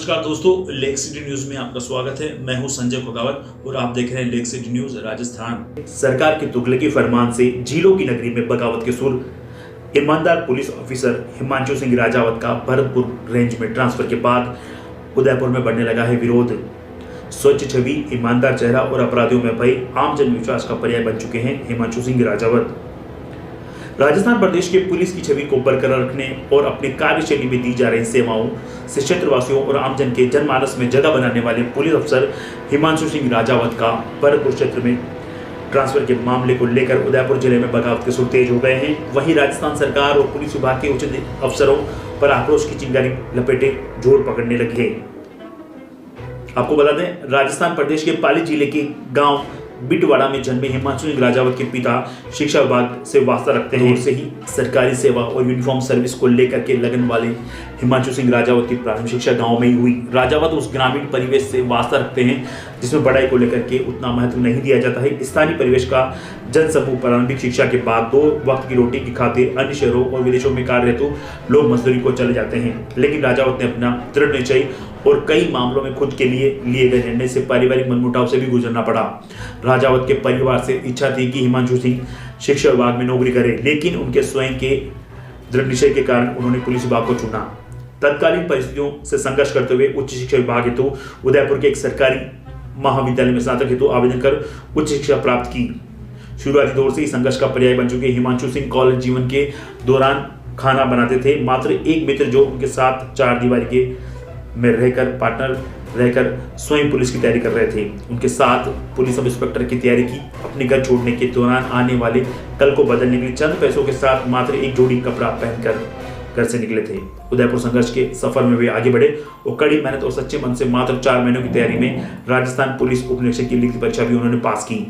नमस्कार दोस्तों, lake city news में आपका स्वागत है। मैं हूं संजय खोगावत और आप देख रहे हैं लेक सिटी न्यूज। राजस्थान सरकार के तुगलकी फरमान से झीलों की नगरी में बगावत के सुर। ईमानदार पुलिस ऑफिसर हिमांशु सिंह राजावत का भरतपुर रेंज में ट्रांसफर के बाद उदयपुर में बढ़ने लगा है विरोध। स्वच्छ छवि, ईमानदार चेहरा और अपराधियों में भय आम जन विश्वास का पर्याय बन चुके हैं हिमांशु सिंह राजावत। राजस्थान प्रदेश के पुलिस की छवि को बरकरार रखने और अपनी कार्यशैली में दी जा रही सेवाओं से क्षेत्रवासियों और आमजन के जनमानस में जगह बनाने वाले पुलिस अफसर हिमांशु सिंह राजावत का भरतपुर क्षेत्र में ट्रांसफर के मामले को लेकर उदयपुर जिले में बगावत के सुर तेज हो गए हैं। वहीं राजस्थान सरकार और पुलिस विभाग के उच्च अफसरों पर आक्रोश की चिंगारी लपेटे जोर पकड़ने लगी है। आपको बता दें, राजस्थान प्रदेश के पाली जिले के गांव बिटवाड़ा में जन्मे हिमांशु सिंह राजावत के पिता शिक्षा विभाग से वास्ता रखते हैं। से ही सरकारी सेवा और यूनिफॉर्म सर्विस को लेकर के लगन वाले हिमांशु सिंह राजावत की प्रारंभिक शिक्षा गांव में ही हुई। राजावत उस ग्रामीण परिवेश से वास्ता रखते हैं जिसमें पढ़ाई को लेकर के उतना महत्व नहीं दिया जाता है। स्थानीय परिवेश का जनसमूह प्रारंभिक शिक्षा के बाद 2 वक्त की रोटी की खातिर अन्य शहरों और विदेशों में कार्य हेतु लोग मजदूरी को चले जाते हैं। लेकिन राजावत ने अपना दृढ़ निश्चय और कई मामलों में खुद के लिए गए निर्णय से पारिवारिक मनमुटाव से भी गुजरना पड़ा। राजावत के परिवार से इच्छा थी कि हिमांशु सिंह शिक्षा विभाग में नौकरी करें, लेकिन उनके स्वयं के दृढ़ निश्चय के कारण उन्होंने पुलिस विभाग को चुना। तत्कालीन परिस्थितियों से संघर्ष करते हुए उच्च शिक्षा विभाग हेतु उदयपुर के एक सरकारी महाविद्यालय में स्नातक हेतु आवेदन कर उच्च शिक्षा प्राप्त की। शुरुआती दौर से ही संघर्ष का पर्याय बन चुके हिमांशु सिंह कॉलेज जीवन के दौरान खाना बनाते थे। मात्र एक मित्र जो उनके साथ 4 दीवारी के में रहकर पार्टनर रहकर स्वयं पुलिस की तैयारी कर रहे थे, उनके साथ पुलिस सब इंस्पेक्टर की तैयारी की। अपने घर छोड़ने के दौरान आने वाले कल को बदलने के लिए चंद पैसों के साथ मात्र एक जोड़ी कपड़ा पहनकर घर से निकले थे। उदयपुर संघर्ष के सफर में वे आगे बढ़े और कड़ी मेहनत और सच्चे मन से मात्र 4 महीनों की तैयारी में राजस्थान पुलिस उप निरीक्षक की लिखित परीक्षा भी उन्होंने पास की।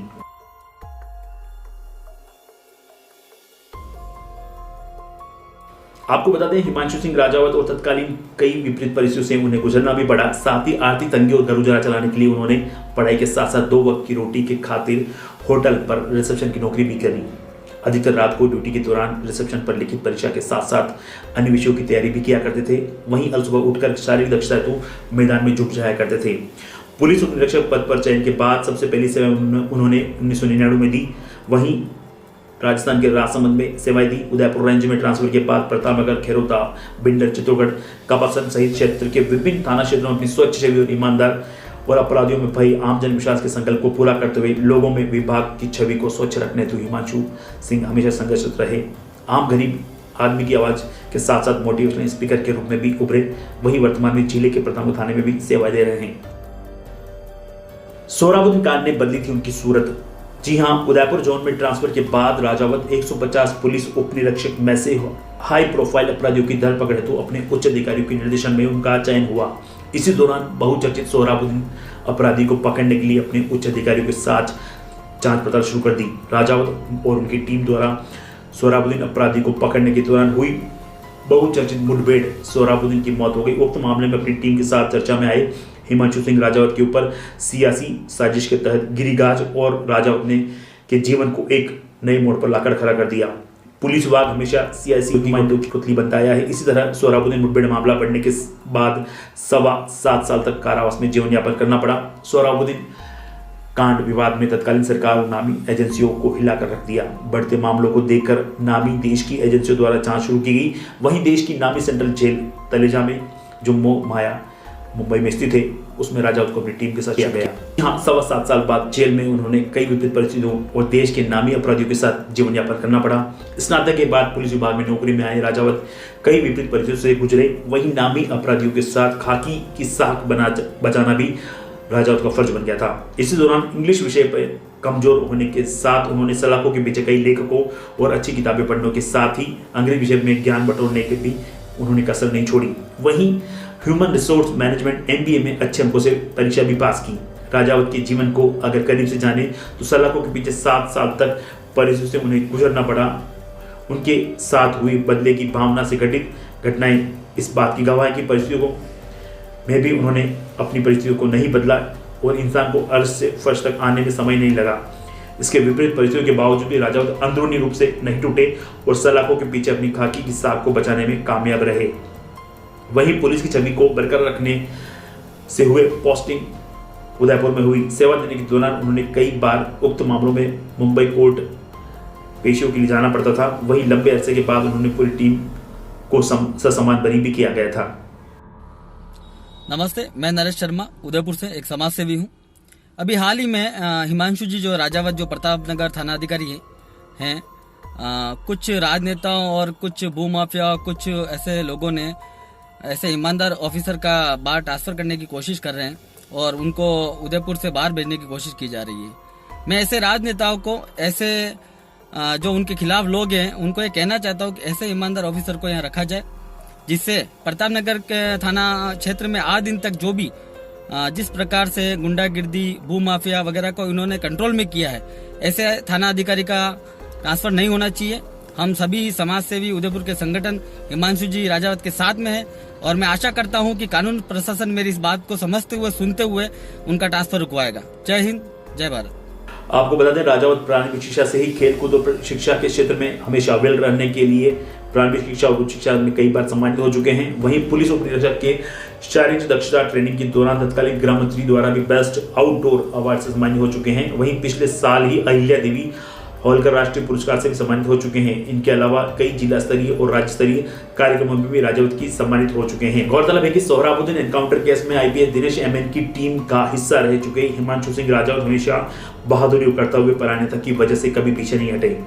आपको बता दें, हिमांशु सिंह राजावत और तत्कालीन कई विपरीत परिस्थितियों से उन्हें गुजरना भी पड़ा। साथ ही आर्थिक तंगी और घर गुजारा चलाने के लिए उन्होंने पढ़ाई के साथ साथ 2 वक्त की रोटी के खातिर होटल पर रिसेप्शन की नौकरी भी करी। अधिकतर रात को ड्यूटी के दौरान रिसेप्शन पर लिखित परीक्षा के साथ साथ अन्य विषयों की तैयारी भी किया करते थे। वहीं अल सुबह उठकर शारीरिक दक्षता हेतु मैदान में जुट जाया करते थे। पुलिस उप निरीक्षक पद पर चयन के बाद सबसे पहली सेवा उन्होंने 1999 में दी। वहीं राजस्थान के राजसमंद में सेवाएं दी। उदयपुर रेंज में ट्रांसफर के बाद प्रतापनगर, खेरोता, बिंडर, चित्तौड़गढ़, कापासन सहित क्षेत्र के विभिन्न थाना क्षेत्रों में अपनी स्वच्छ छवि और ईमानदार और अपराधियों में भय आम जन विश्वास के संकल्प को पूरा करते हुए लोगों में विभाग की छवि को स्वच्छ रखने हेतु हिमांशु सिंह हमेशा संघर्षरत रहे। आम गरीब आदमी की आवाज के साथ साथ मोटिवेशनल स्पीकर के रूप में भी उभरे। वहीं वर्तमान में जिले के प्रतापनगर थाने में भी सेवा दे रहे हैं। सोहराबुद्दीन कांड ने बदली थी उनकी सूरत। जी हां, उदयपुर जोन में ट्रांसफर के बाद राजावत 150 पुलिस उप निरीक्षक में से हाई प्रोफाइल अपराधियों की धरपकड़ हेतु अपने उच्च अधिकारियों के निर्देशन में उनका चयन हुआ। इसी दौरान बहुचर्चित सोहराबुद्दीन अपराधी को पकड़ने के लिए अपने उच्च अधिकारियों के साथ जांच पड़ताल शुरू कर दी। राजावत और उनकी टीम द्वारा सोहराबुद्दीन अपराधी को पकड़ने के दौरान हुई बहुचर्चित मुठभेड़ सोहराबुद्दीन की मौत हो गई। उक्त मामले में अपनी टीम के साथ चर्चा में आए हिमांशु सिंह राजावत के ऊपर सियासी साजिश के तहत गिरिराज और राजावत ने के जीवन को एक नए मोड़ पर लाकर खड़ा कर दिया। पुलिस विभाग हमेशा सियासी नुमाइंदों की पुतली बनता आया है। इसी तरह सोहराबुद्दीन मुठभेड़ मामला बढ़ने के बाद 7.25 साल तक कारावास में जीवन यापन करना पड़ा। सोहराबुद्दीन कांड विवाद में तत्कालीन सरकार और नामी एजेंसियों को हिलाकर रख दिया। बढ़ते मामलों को देखकर नामी देश की एजेंसियों द्वारा जांच शुरू की गई। वहीं देश की नामी सेंट्रल जेल तलेजा में जो मोह माया मुंबई में स्थित है, उसमें राजावत को अपनी टीम के साथ किया गया। यहाँ 7.25 साल बाद जेल में उन्होंने कई विपरीत परिस्थितियों और देश के नामी अपराधियों के साथ जीवन यापन करना पड़ा। स्नातक के बाद पुलिस विभाग में नौकरी में आए राजावत कई विपरीत परिस्थितियों से गुजरे। वहीं नामी अपराधियों के साथ खाकी की साख बचाना भी राजावत का फर्ज बन गया था। इसी दौरान इंग्लिश विषय पर कमजोर होने के साथ उन्होंने सलाखों के पीछे कई लेखकों और अच्छी किताबें पढ़ने के साथ ही अंग्रेजी विषय में ज्ञान बटोरने के भी उन्होंने कसर नहीं छोड़ी। वहीं ह्यूमन रिसोर्स मैनेजमेंट MBA में अच्छे अंकों से परीक्षा भी पास की। राजावत के जीवन को अगर करीब से जाने तो सलाखों के पीछे 7 साल तक परिस्थितियों से उन्हें गुजरना पड़ा। उनके साथ हुई बदले की भावना से घटित घटनाएं इस बात की गवाह है कि परिस्थितियों में भी उन्होंने अपनी परिस्थितियों को नहीं बदला और इंसान को अर्श से फर्श तक आने में समय नहीं लगा। इसके विपरीत परिस्थितियों के बावजूद भी राजावत अंदरूनी रूप से नहीं टूटे और सलाखों के पीछे अपनी खाकी की साख को बचाने में कामयाब रहे। वहीं पुलिस की छवि को बरकरार रखने से हुए पोस्टिंग उदयपुर में हुई। सेवा देने के दौरान उन्होंने कई बार उक्त मामलों में मुंबई कोर्ट पेशियों के लिए जाना पड़ता था। वहीं लंबे अरसे के बाद उन्होंने पूरी टीम को ससम्मान बरी भी किया गया था। नमस्ते, मैं नरेश शर्मा उदयपुर से एक समाज सेवी हूँ। अभी हाल ही में हिमांशु जी जो राजावत जो प्रताप नगर थाना अधिकारी हैं, कुछ राजनेताओं और कुछ भूमाफिया कुछ ऐसे लोगों ने ऐसे ईमानदार ऑफिसर का बाहर ट्रांसफर करने की कोशिश कर रहे हैं और उनको उदयपुर से बाहर भेजने की कोशिश की जा रही है। मैं ऐसे राजनेताओं को, ऐसे जो उनके खिलाफ लोग हैं, उनको ये कहना चाहता हूँ कि ऐसे ईमानदार ऑफिसर को यहाँ रखा जाए, जिससे प्रताप नगर के थाना क्षेत्र में आज दिन तक जो भी जिस प्रकार से गुंडागिर्दी, भूमाफिया वगैरह को इन्होंने कंट्रोल में किया है, ऐसे थाना अधिकारी का ट्रांसफर नहीं होना चाहिए। हम सभी समाज सेवी उदयपुर के संगठन हिमांशु जी राजावत के साथ में है और मैं आशा करता हूं कि कानून प्रशासन मेरी इस बात को समझते हुए, सुनते हुए उनका ट्रांसफर रुकवाएगा। जय हिंद, जय भारत। आपको बता दें, राजावत प्रारंभिक शिक्षा से ही खेलकूद और शिक्षा के क्षेत्र में हमेशा अव्वल रहने के लिए प्रारंभिक शिक्षा और उच्च शिक्षा में कई बार सम्मानित हो चुके हैं। वहीं पुलिस उपनिरीक्षक के शारीरिक दक्षता ट्रेनिंग के दौरान तत्कालीन गृह मंत्री द्वारा भी बेस्ट आउटडोर अवार्ड से सम्मानित हो चुके हैं। वहीं पिछले साल ही अहिल्या देवी होलकर राष्ट्रीय पुरस्कार से भी सम्मानित हो चुके हैं। इनके अलावा कई जिला स्तरीय और राज्य स्तरीय कार्यक्रमों में भी राजावत की सम्मानित हो चुके हैं। गौरतलब है कि सोहराबुद्दीन एनकाउंटर केस में आईपीएस दिनेश एमएन की टीम का हिस्सा रह चुके हिमांशु सिंह राजावत हमेशा बहादुरी करता हुए परानेता की वजह से कभी पीछे नहीं हटे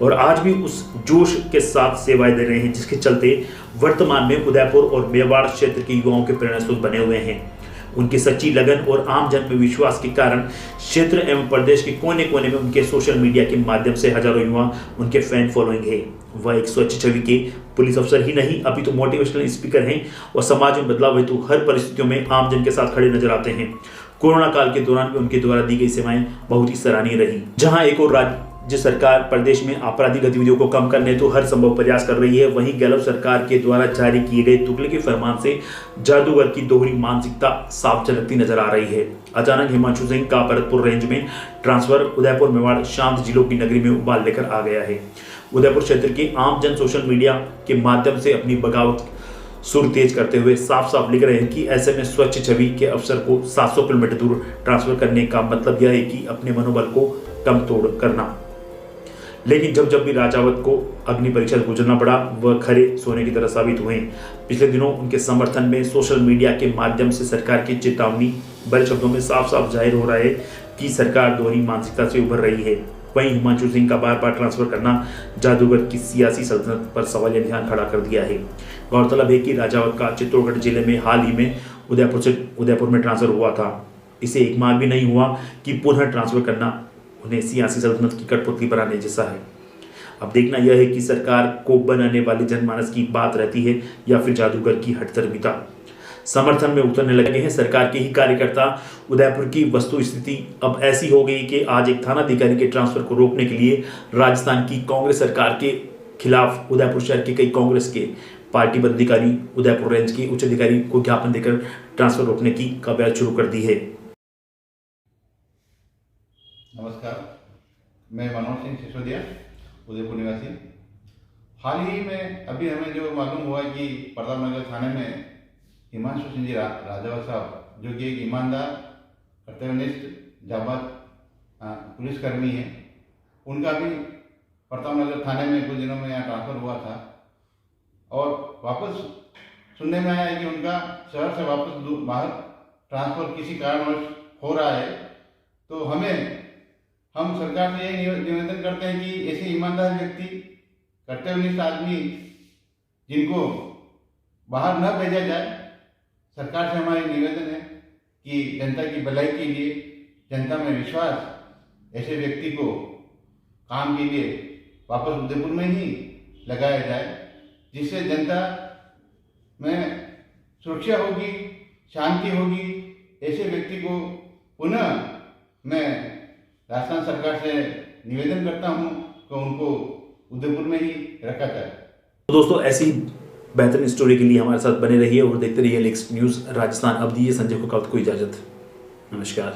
और आज भी उस जोश के साथ सेवाएं दे रहे हैं, जिसके चलते वर्तमान में उदयपुर और मेवाड़ क्षेत्र के युवाओं के प्रेरणा स्रोत बने हुए हैं। उनकी सच्ची लगन और आम जन में विश्वास के कारण क्षेत्र एवं प्रदेश के कोने कोने में उनके सोशल मीडिया के माध्यम से हजारों युवा उनके फैन फॉलोइंग है। वह एक स्वच्छ छवि के पुलिस अफसर ही नहीं, अभी तो मोटिवेशनल स्पीकर हैं और समाज में बदलाव हेतु हर परिस्थितियों में आम जन के साथ खड़े नजर आते हैं। कोरोना काल के दौरान भी उनके द्वारा दी गई सेवाएं बहुत ही सराहनीय रही। जहां एक और राज्य सरकार प्रदेश में आपराधिक गतिविधियों को कम करने तो हर संभव प्रयास कर रही है, वहीं गहलोत सरकार के द्वारा जारी किए गए तुगलकी फरमान से जादूगर की दोहरी मानसिकता साफ झलकती नजर आ रही है। अचानक हिमांशु सिंह का भरतपुर रेंज में ट्रांसफर उदयपुर मेवाड़ शांत जिलों की नगरी में उबाल लेकर आ गया है। उदयपुर क्षेत्र के आम जन सोशल मीडिया के माध्यम से अपनी बगावत सुर तेज करते हुए साफ साफ लिख रहे हैं कि ऐसे में स्वच्छ छवि के अफसर को 700 किलोमीटर दूर ट्रांसफर करने का मतलब यह है कि अपने मनोबल को कम तोड़ करना। लेकिन जब भी राजावत को अग्नि परीक्षा गुजरना पड़ा, वह खरे सोने की तरह साबित हुए। पिछले दिनों उनके समर्थन में सोशल मीडिया के माध्यम से सरकार की चेतावनी बड़े शब्दों में साफ साफ जाहिर हो रहा है कि सरकार दोहरी मानसिकता से उभर रही है। वहीं हिमांशु सिंह का बार बार ट्रांसफर करना जादूगर की सियासी सल्तनत पर सवालिया निशान खड़ा कर दिया है। गौरतलब है कि राजावत का चित्तौड़गढ़ जिले में हाल ही में उदयपुर में ट्रांसफर हुआ था। इसे एक माह भी नहीं हुआ कि पुनः ट्रांसफर करना उन्हें सियासी सल्तनत की कठपुतली बनाने जैसा है। अब देखना यह है कि सरकार को बनाने वाले जनमानस की बात रहती है या फिर जादूगर की हठधर्मिता। समर्थन में उतरने लगे हैं सरकार के ही कार्यकर्ता। उदयपुर की वस्तु स्थिति अब ऐसी हो गई कि आज एक थानाधिकारी के ट्रांसफर को रोकने के लिए राजस्थान की कांग्रेस सरकार के खिलाफ उदयपुर शहर के कई कांग्रेस के पार्टी पदाधिकारी उदयपुर रेंज के उच्च अधिकारी को ज्ञापन देकर ट्रांसफर रोकने की कवायद शुरू कर दी है। नमस्कार, मैं मनोज सिंह सिसोदिया, उदयपुर निवासी। हाल ही में अभी हमें जो मालूम हुआ कि प्रताप नगर थाने में हिमांशु सिंह जी राजावत साहब, जो कि एक ईमानदार, कर्तव्यनिष्ठ, जाबाज पुलिसकर्मी हैं, उनका भी प्रताप नगर थाने में कुछ दिनों में यहाँ ट्रांसफर हुआ था और वापस सुनने में आया है कि उनका शहर से वापस बाहर ट्रांसफर किसी कारणवश हो रहा है। तो हम सरकार से यही निवेदन करते हैं कि ऐसे ईमानदार व्यक्ति, कर्तव्यनिष्ठ आदमी जिनको बाहर न भेजा जाए, सरकार से हमारी निवेदन है कि जनता की भलाई के लिए, जनता में विश्वास ऐसे व्यक्ति को काम के लिए वापस उदयपुर में ही लगाया जाए, जिससे जनता में सुरक्षा होगी, शांति होगी। ऐसे व्यक्ति को पुनः मैं राजस्थान सरकार से निवेदन करता हूं कि उनको उदयपुर में ही रखा जाए। तो दोस्तों, ऐसी बेहतरीन स्टोरी के लिए हमारे साथ बने रहिए और देखते रहिए लेक्स न्यूज़ राजस्थान। अब दीजिए संजय कोकावत को इजाजत। नमस्कार।